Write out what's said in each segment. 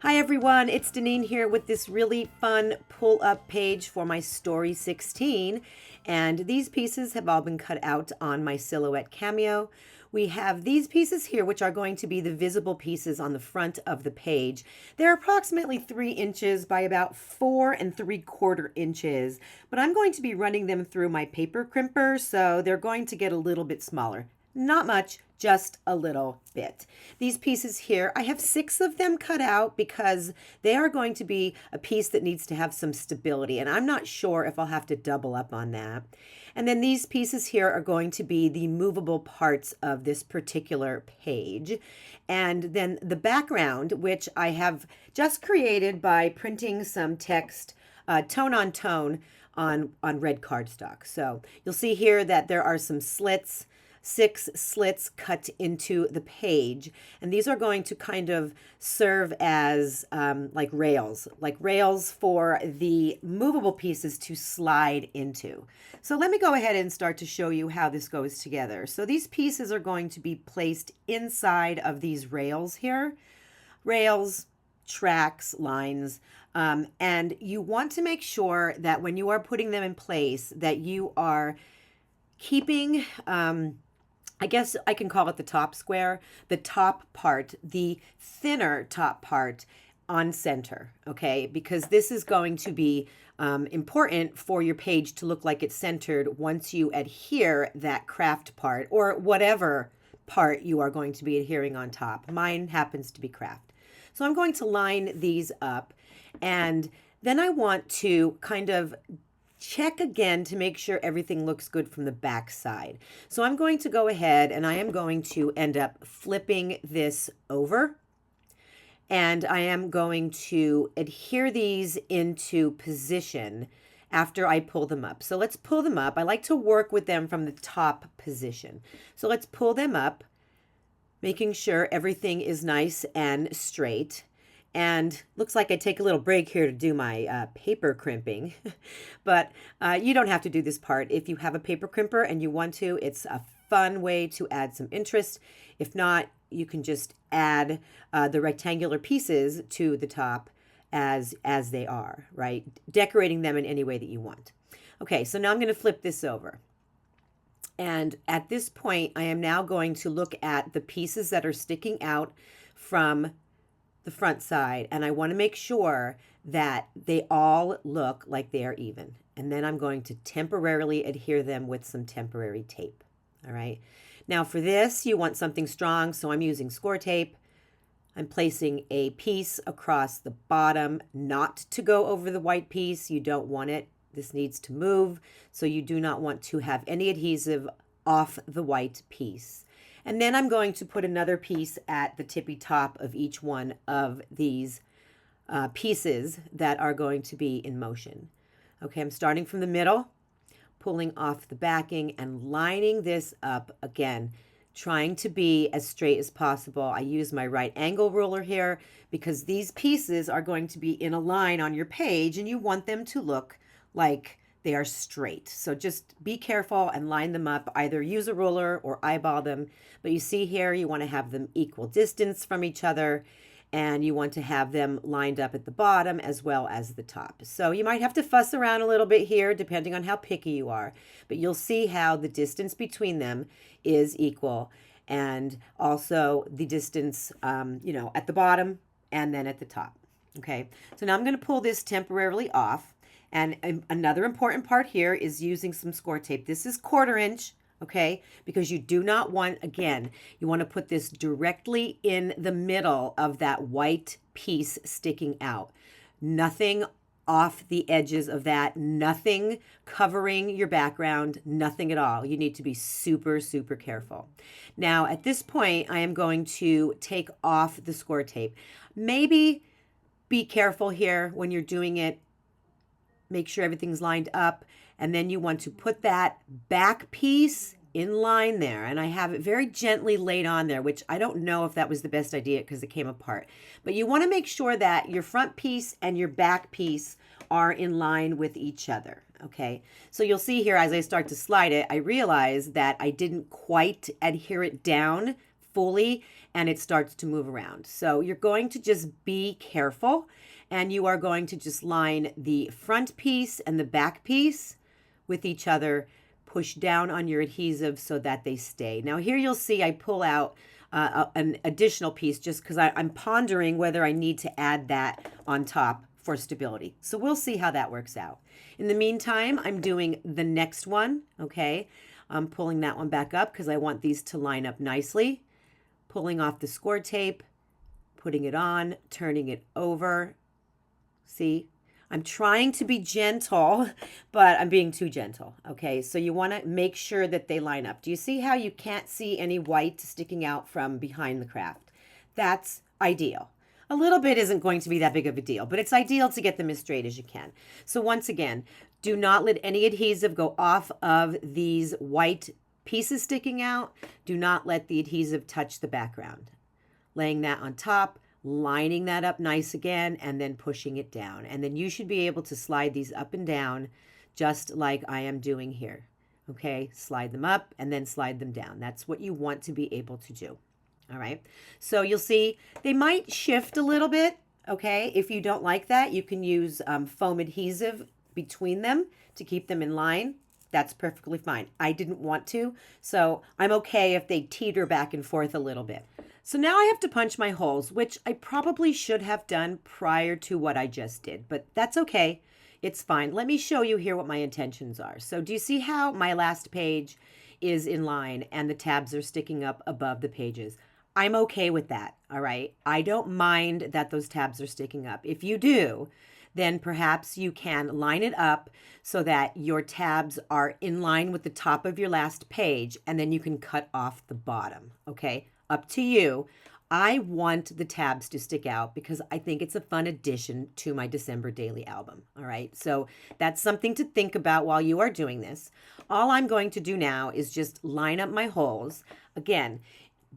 Hi everyone, it's Deneen here with this really fun pull-up page for my Story 16. And these pieces have all been cut out on my Silhouette Cameo. We have these pieces here, which are going to be the visible pieces on the front of the page. They're approximately 3 inches by about 4 3/4 inches, but I'm going to be running them through my paper crimper, so they're going to get a little bit smaller. Not much, just a little bit. These pieces here, I have 6 of them cut out because they are going to be a piece that needs to have some stability, and I'm not sure if I'll have to double up on that. And then these pieces here are going to be the movable parts of this particular page. And then the background, which I have just created by printing some text tone on tone on red cardstock. So you'll see here that there are some slits, 6 slits cut into the page, and these are going to kind of serve as like rails for the movable pieces to slide into. So let me go ahead and start to show you how this goes together. So these pieces are going to be placed inside of these rails here. Rails, tracks, lines, and you want to make sure that when you are putting them in place that you are keeping I guess I can call it the top square, the top part, the thinner top part on center, okay? Because this is going to be important for your page to look like it's centered once you adhere that craft part or whatever part you are going to be adhering on top. Mine happens to be craft. So I'm going to line these up, and then I want to kind of check again to make sure everything looks good from the back side. So I'm going to go ahead and I am going to end up flipping this over, and I am going to adhere these into position after I pull them up. So let's pull them up. I like to work with them from the top position. So let's pull them up, making sure everything is nice and straight. And looks like I take a little break here to do my paper crimping, but you don't have to do this part. If you have a paper crimper and you want to, it's a fun way to add some interest. If not, you can just add the rectangular pieces to the top as they are, right? Decorating them in any way that you want. Okay, so now I'm going to flip this over. And at this point, I am now going to look at the pieces that are sticking out from the front side, and I want to make sure that they all look like they are even. And then I'm going to temporarily adhere them with some temporary tape. All right. Now for this, you want something strong, so I'm using score tape. I'm placing a piece across the bottom, not to go over the white piece. You don't want it. This needs to move, so you do not want to have any adhesive off the white piece. And then I'm going to put another piece at the tippy top of each one of these pieces that are going to be in motion. Okay, I'm starting from the middle, pulling off the backing and lining this up again, trying to be as straight as possible. I use my right angle ruler here because these pieces are going to be in a line on your page and you want them to look like they are straight. So just be careful and line them up. Either use a ruler or eyeball them. But you see here, you want to have them equal distance from each other, and you want to have them lined up at the bottom as well as the top. So you might have to fuss around a little bit here depending on how picky you are, but you'll see how the distance between them is equal, and also the distance, at the bottom and then at the top. Okay, so now I'm going to pull this temporarily off. And another important part here is using some score tape. This is 1/4 inch, okay? Because you do not want, again, you want to put this directly in the middle of that white piece sticking out. Nothing off the edges of that, nothing covering your background, nothing at all. You need to be super, super careful. Now, at this point, I am going to take off the score tape. Maybe be careful here when you're doing it. Make sure everything's lined up, and then you want to put that back piece in line there, and I have it very gently laid on there, which I don't know if that was the best idea because it came apart, but you want to make sure that your front piece and your back piece are in line with each other. Okay, so you'll see here as I start to slide it, I realize that I didn't quite adhere it down fully and it starts to move around. So you're going to just be careful, and you are going to just line the front piece and the back piece with each other, push down on your adhesive so that they stay. Now here you'll see I pull out an additional piece just because I'm pondering whether I need to add that on top for stability. So we'll see how that works out. In the meantime, I'm doing the next one, okay? I'm pulling that one back up because I want these to line up nicely. Pulling off the score tape, putting it on, turning it over. See? I'm trying to be gentle, but I'm being too gentle, okay? So you want to make sure that they line up. Do you see how you can't see any white sticking out from behind the craft? That's ideal. A little bit isn't going to be that big of a deal, but it's ideal to get them as straight as you can. So once again, do not let any adhesive go off of these white pieces sticking out. Do not let the adhesive touch the background. Laying that on top, lining that up nice again, and then pushing it down. And then you should be able to slide these up and down just like I am doing here. Okay, slide them up and then slide them down. That's what you want to be able to do. All right, so you'll see they might shift a little bit. Okay, if you don't like that, you can use foam adhesive between them to keep them in line. That's perfectly fine. I didn't want to, so I'm okay if they teeter back and forth a little bit. So now I have to punch my holes, which I probably should have done prior to what I just did, but that's okay. It's fine. Let me show you here what my intentions are. So do you see how my last page is in line and the tabs are sticking up above the pages? I'm okay with that, all right? I don't mind that those tabs are sticking up. If you do, then perhaps you can line it up so that your tabs are in line with the top of your last page, and then you can cut off the bottom, okay? Up to you. I want the tabs to stick out because I think it's a fun addition to my December daily album. All right, so that's something to think about while you are doing this. All I'm going to do now is just line up my holes. Again,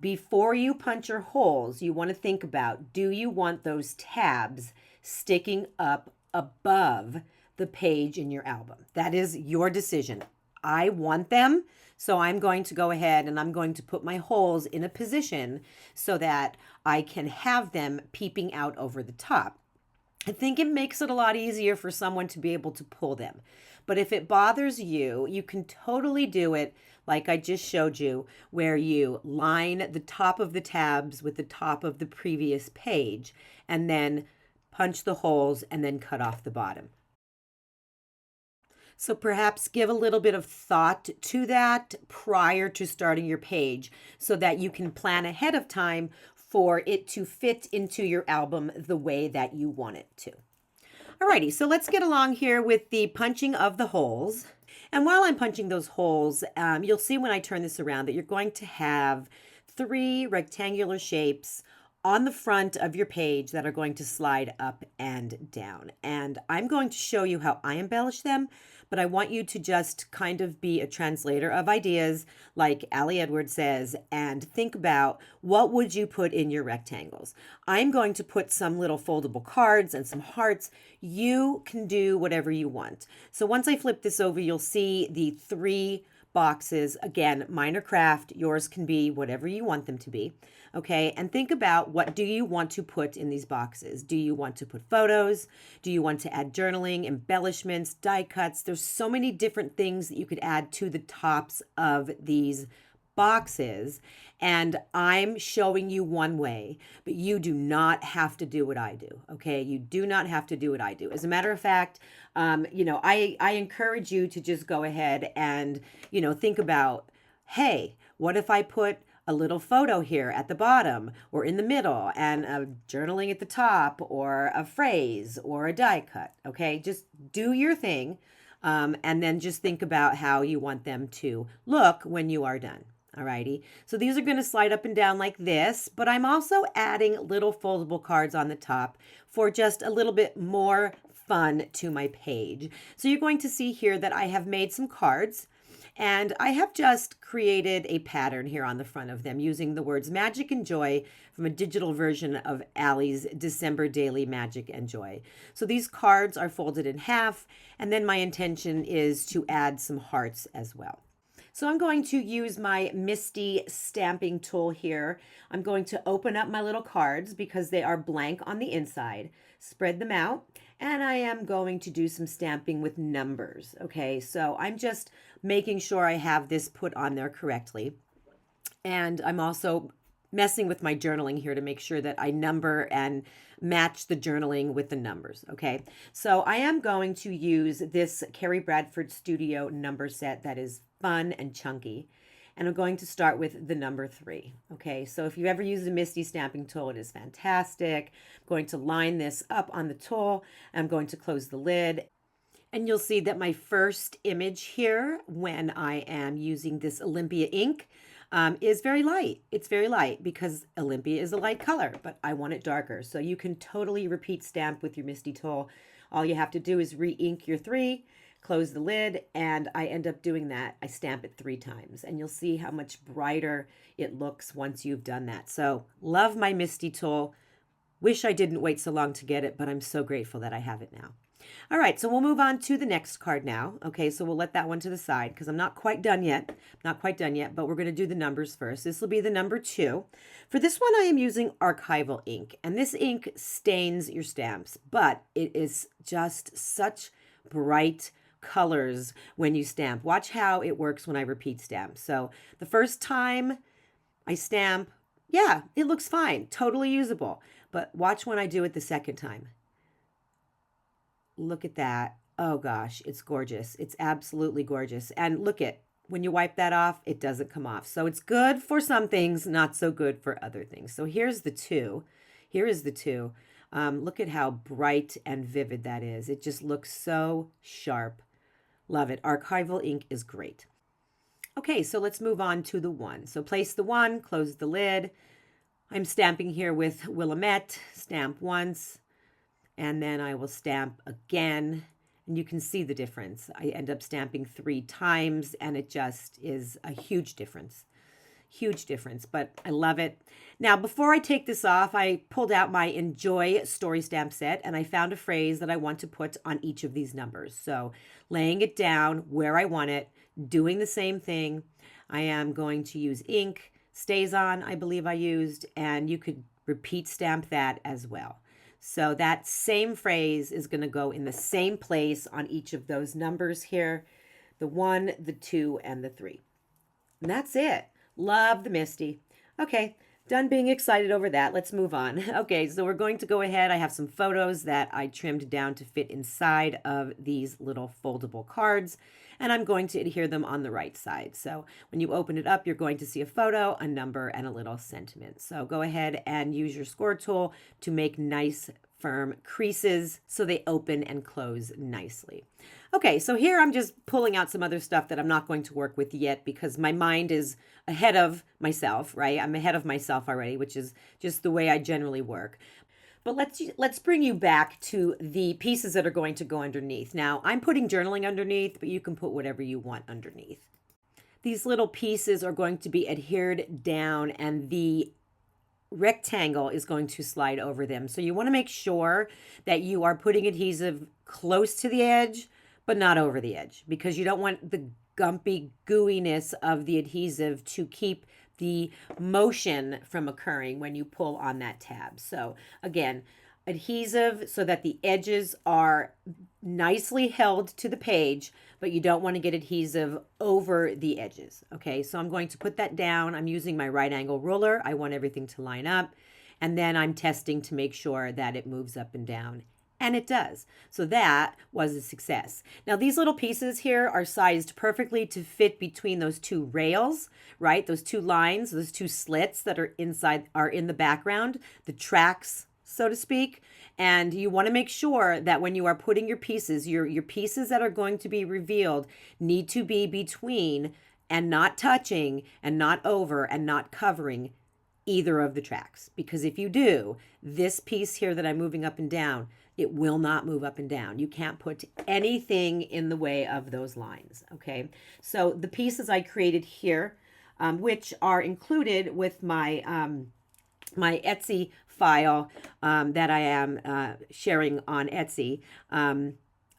before you punch your holes, you want to think about, do you want those tabs sticking up above the page in your album? That is your decision. I want them. So I'm going to go ahead and I'm going to put my holes in a position so that I can have them peeping out over the top. I think it makes it a lot easier for someone to be able to pull them. But if it bothers you, you can totally do it like I just showed you, where you line the top of the tabs with the top of the previous page and then punch the holes and then cut off the bottom. So perhaps give a little bit of thought to that prior to starting your page so that you can plan ahead of time for it to fit into your album the way that you want it to. Alrighty, so let's get along here with the punching of the holes. And while I'm punching those holes, you'll see when I turn this around that you're going to have 3 rectangular shapes on the front of your page that are going to slide up and down. And I'm going to show you how I embellish them, but I want you to just kind of be a translator of ideas, like Ali Edwards says, and think about what would you put in your rectangles. I'm going to put some little foldable cards and some hearts. You can do whatever you want. So once I flip this over, you'll see the 3 boxes. Again, mine are craft. Yours can be whatever you want them to be. Okay, and think about, what do you want to put in these boxes? Do you want to put photos? Do you want to add journaling, embellishments, die cuts? There's so many different things that you could add to the tops of these boxes, and I'm showing you one way, but you do not have to do what I do. Okay, you do not have to do what I do. As a matter of fact, I encourage you to just go ahead and think about, hey, what if I put a little photo here at the bottom or in the middle and a journaling at the top, or a phrase or a die cut? Okay, just do your thing, and then just think about how you want them to look when you are done. Alrighty, so these are going to slide up and down like this, but I'm also adding little foldable cards on the top for just a little bit more fun to my page. So you're going to see here that I have made some cards, and I have just created a pattern here on the front of them using the words magic and joy from a digital version of Allie's December Daily Magic and Joy. So these cards are folded in half, and then my intention is to add some hearts as well. So I'm going to use my Misty stamping tool here. I'm going to open up my little cards because they are blank on the inside, spread them out, and I am going to do some stamping with numbers. Okay, so I'm just making sure I have this put on there correctly. And I'm also messing with my journaling here to make sure that I number and match the journaling with the numbers. Okay, so I am going to use this Carrie Bradford Studio number set that is fun and chunky. And I'm going to start with the number 3. Okay, so if you ever use a Misty stamping tool, it is fantastic. I'm going to line this up on the tool. I'm going to close the lid. And you'll see that my first image here, when I am using this Olympia ink, is very light. It's very light because Olympia is a light color, but I want it darker. So you can totally repeat stamp with your Misty tool. All you have to do is re-ink your 3, close the lid, and I end up doing that. I stamp it 3 times, and you'll see how much brighter it looks once you've done that. So love my Misty tool. Wish I didn't wait so long to get it, but I'm so grateful that I have it now. All right, so we'll move on to the next card now. Okay, so we'll let that one to the side because I'm not quite done yet. Not quite done yet, but we're going to do the numbers first. This will be the number 2. For this one, I am using archival ink, and this ink stains your stamps, but it is just such bright colors when you stamp. Watch how it works when I repeat stamp. So the first time I stamp, yeah, it looks fine, totally usable. But watch when I do it the second time. Look at that. Oh gosh, it's gorgeous. It's absolutely gorgeous. And look at, when you wipe that off, it doesn't come off. So it's good for some things, not so good for other things. So here's the 2. Here is the 2. Look at how bright and vivid that is. It just looks so sharp. Love it. Archival ink is great. Okay, so let's move on to the 1. So place the 1, close the lid. I'm stamping here with Willamette. Stamp once, and then I will stamp again, and you can see the difference. I end up stamping 3 times, and it just is a huge difference. Huge difference, but I love it. Now, before I take this off, I pulled out my Enjoy Story Stamp set, and I found a phrase that I want to put on each of these numbers. So laying it down where I want it, doing the same thing. I am going to use ink, stays on, I believe I used, and you could repeat stamp that as well. So that same phrase is going to go in the same place on each of those numbers here, the 1, the 2, and the 3. And that's it. Love the Misty. Okay, done being excited over that. Let's move on. Okay, so we're going to go ahead. I have some photos that I trimmed down to fit inside of these little foldable cards, and I'm going to adhere them on the right side. So when you open it up, you're going to see a photo, a number, and a little sentiment. So go ahead and use your score tool to make nice firm creases so they open and close nicely. Okay, so here I'm just pulling out some other stuff that I'm not going to work with yet because my mind is ahead of myself, right? I'm ahead of myself already, which is just the way I generally work. But let's bring you back to the pieces that are going to go underneath. Now, I'm putting journaling underneath, but you can put whatever you want underneath. These little pieces are going to be adhered down, and the rectangle is going to slide over them. So you want to make sure that you are putting adhesive close to the edge, but not over the edge, because you don't want the gumpy gooiness of the adhesive to keep the motion from occurring when you pull on that tab. So again, adhesive so that the edges are nicely held to the page, but you don't want to get adhesive over the edges. Okay, so I'm going to put that down. I'm using my right angle ruler. I want everything to line up, and then I'm testing to make sure that it moves up and down. And it does. So that was a success. Now these little pieces here are sized perfectly to fit between those 2 rails, right? Those 2 lines, those 2 slits that are inside, are in the background, the tracks, so to speak. And you want to make sure that when you are putting your pieces, your pieces that are going to be revealed need to be between and not touching and not over and not covering either of the tracks. Because if you do, this piece here that I'm moving up and down, it will not move up and down. You can't put anything in the way of those lines, okay? So the pieces I created here, which are included with my, my Etsy file that I am sharing on Etsy.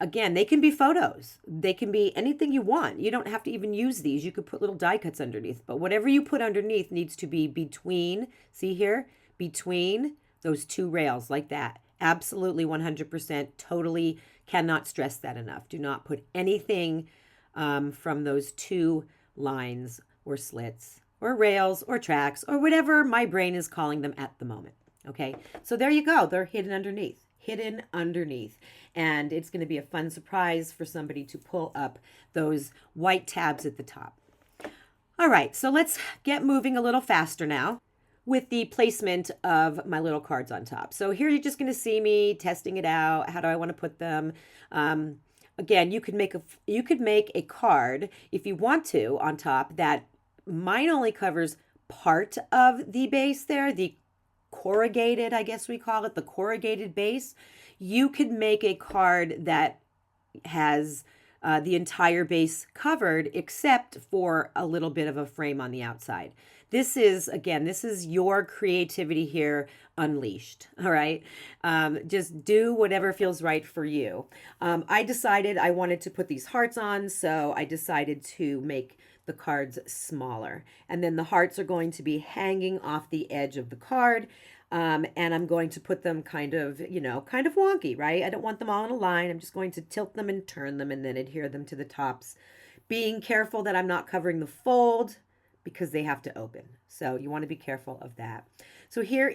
again, they can be photos. They can be anything you want. You don't have to even use these. You could put little die cuts underneath, but whatever you put underneath needs to be between, see here, between those two rails like that. Absolutely 100%. Totally cannot stress that enough. Do not put anything from those two lines or slits or rails or tracks or whatever my brain is calling them at the moment. Okay, so there you go. They're hidden underneath, hidden underneath. And it's going to be a fun surprise for somebody to pull up those white tabs at the top. All right, so let's get moving a little faster now with the placement of my little cards on top. So here you're just going to see me testing it out. How do I want to put them? Again, you could make a card if you want to on top that mine only covers part of the base there, the corrugated, I guess we call it, the corrugated base. You could make a card that has the entire base covered except for a little bit of a frame on the outside. This is, again, this is your creativity here unleashed, all right? Just do whatever feels right for you. I decided I wanted to put these hearts on, so I decided to make the cards smaller. And then the hearts are going to be hanging off the edge of the card. And I'm going to put them kind of wonky, right? I don't want them all in a line. I'm just going to tilt them and turn them and then adhere them to the tops, being careful that I'm not covering the fold because they have to open. So you want to be careful of that. So here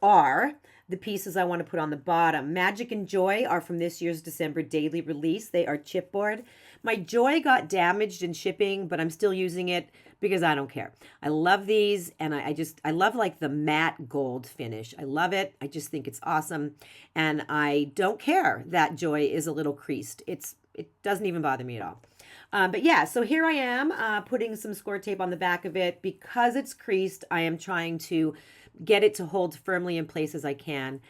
are the pieces I want to put on the bottom. Magic and Joy are from this year's December daily release. They are chipboard. My Joy got damaged in shipping, but I'm still using it because I don't care. I love these, and I love like the matte gold finish. I love it. I just think it's awesome, and I don't care that Joy is a little creased. It doesn't even bother me at all. But yeah, so here I am putting some score tape on the back of it. Because it's creased, I am trying to get it to hold firmly in place as I can.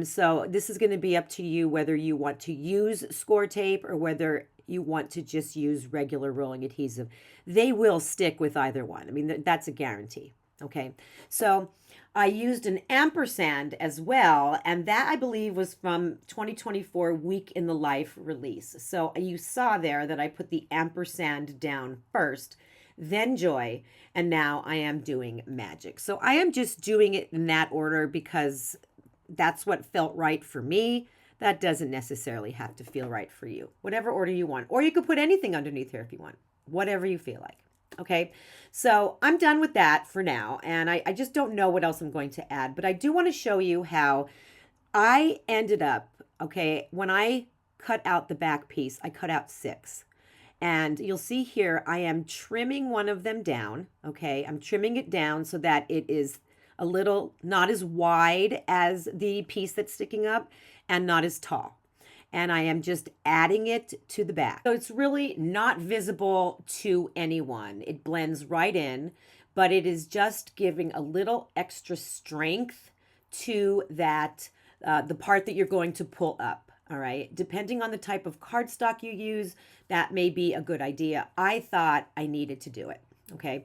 So this is going to be up to you whether you want to use score tape or whether you want to just use regular rolling adhesive. They will stick with either one. I mean, that's a guarantee. Okay, so I used an ampersand as well, and that I believe was from 2024 Week in the Life release. So you saw there that I put the ampersand down first, then Joy, and now I am doing Magic. So I am just doing it in that order because that's what felt right for me. That doesn't necessarily have to feel right for you. Whatever order you want. Or you could put anything underneath here if you want. Whatever you feel like. Okay, so I'm done with that for now. And I just don't know what else I'm going to add. But I do want to show you how I ended up, okay, when I cut out the back piece, I cut out 6. And you'll see here, I am trimming one of them down. Okay, I'm trimming it down so that it is a little not as wide as the piece that's sticking up and not as tall. And I am just adding it to the back. So it's really not visible to anyone. It blends right in, but it is just giving a little extra strength to that, the part that you're going to pull up. All right. Depending on the type of cardstock you use, that may be a good idea. I thought I needed to do it. Okay.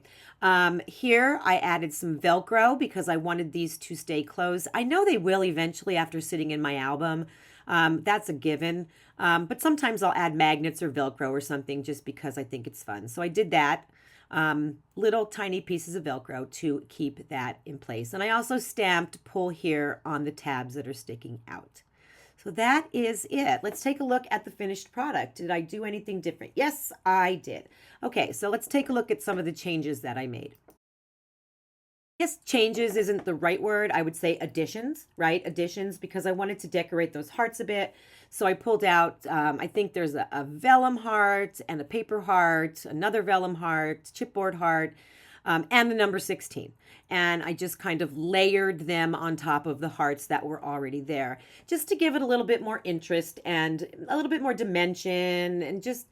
Here I added some Velcro because I wanted these to stay closed. I know they will eventually after sitting in my album. That's a given. But sometimes I'll add magnets or Velcro or something just because I think it's fun. So I did that. Little tiny pieces of Velcro to keep that in place. And I also stamped pull here on the tabs that are sticking out. So that is it. Let's take a look at the finished product. Did I do anything different? Yes, I did. Okay, so let's take a look at some of the changes that I made. Yes, changes isn't the right word. I would say additions, right? Additions, because I wanted to decorate those hearts a bit. So I pulled out, I think there's a vellum heart and a paper heart, another vellum heart, chipboard heart, and the number 16. And I just kind of layered them on top of the hearts that were already there, just to give it a little bit more interest and a little bit more dimension and just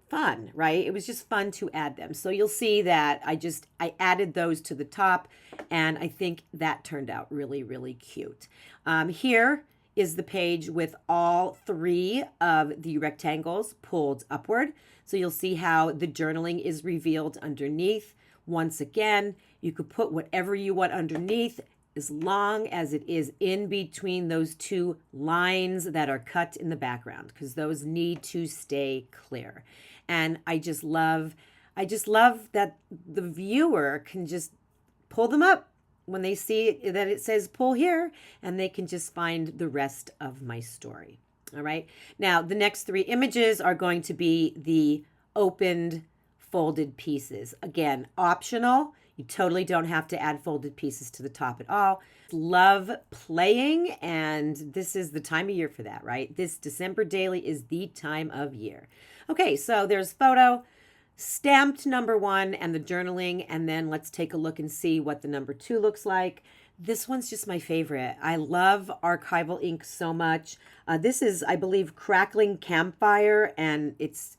fun, right? It was just fun to add them. So you'll see that I added those to the top, and I think that turned out really, really cute. Here is the page with all 3 of the rectangles pulled upward. So you'll see how the journaling is revealed underneath. Once again, you could put whatever you want underneath. as long as it is in between those two lines that are cut in the background, because those need to stay clear. And I just love that the viewer can just pull them up when they see that it says pull here, and they can just find the rest of my story. All right. Now, the next 3 images are going to be the opened folded pieces. Again, optional. You totally don't have to add folded pieces to the top at all. Love playing, and this is the time of year for that, right? This December daily is the time of year. Okay, so there's photo, stamped number 1, and the journaling, and then let's take a look and see what the number 2 looks like. This one's just my favorite. I love archival ink so much. This is, I believe, Crackling Campfire, and it's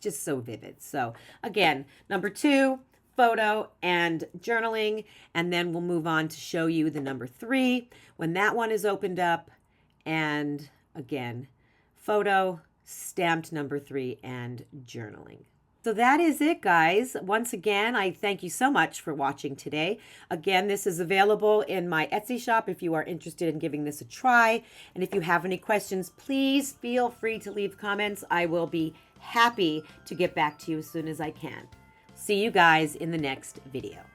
just so vivid. So again, number 2, photo and journaling, and then we'll move on to show you the number 3 when that one is opened up, and again, photo, stamped number 3, and journaling. So that is it, guys. Once again, I thank you so much for watching today. Again, this is available in my Etsy shop if you are interested in giving this a try. And if you have any questions, please feel free to leave comments. I will be happy to get back to you as soon as I can. See you guys in the next video.